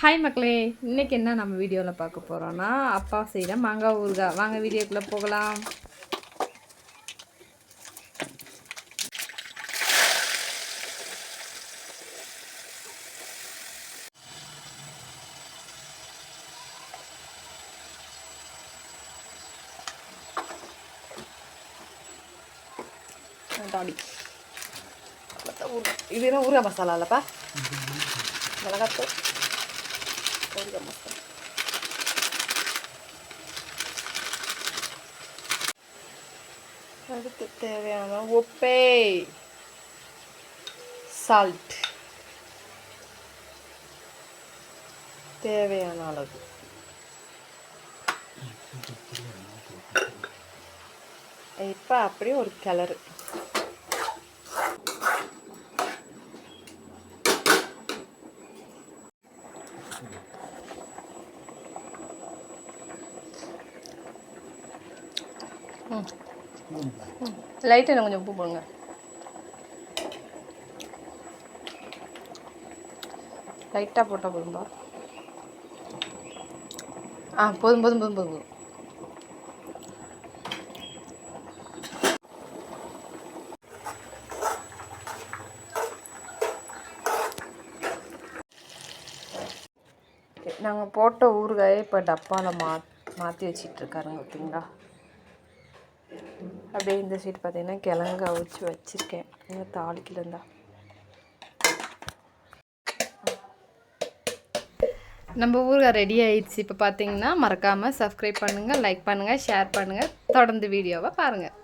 Hi மக்களே, இன்றைக்கி என்ன நம்ம வீடியோவில் பார்க்க போகிறோன்னா அப்பா செய்கிற மாங்காய் ஊறுகாய். வாங்க வீடியோக்குள்ளே போகலாம். தாடி இது என்ன ஊறுகாய் மசாலா இல்லைப்பா, மிளகாத்தூள் ஊறுகாய் மசாலா. அடுத்து தேவையான உப்பு, சால்ட் தேவையான அளவு. இப்போ அப்படியே ஒரு கிளறு. லைட்டாக எனக்கு கொஞ்சம் உப்பு போடுங்க. லைட்டாக போட்டால் போதும்பா. போதும் போதும் போதும் போதும். நாங்கள் போட்ட ஊறுகாயை இப்போ டப்பாவில் மாற்றி வச்சிட்ருக்காருங்க. ஓகேங்களா, அப்படியே இந்த சைடு பார்த்தீங்கன்னா கிழங்கு அவிச்சு வச்சுருக்கேன். இன்னும் தாளிக்கல இருந்தா. நம்ம ஊறுகாய் ரெடி ஆயிடுச்சு. இப்போ பார்த்தீங்கன்னா மறக்காமல் சப்ஸ்கிரைப் பண்ணுங்கள், லைக் பண்ணுங்கள், ஷேர் பண்ணுங்கள். தொடர்ந்து வீடியோவை பாருங்கள்.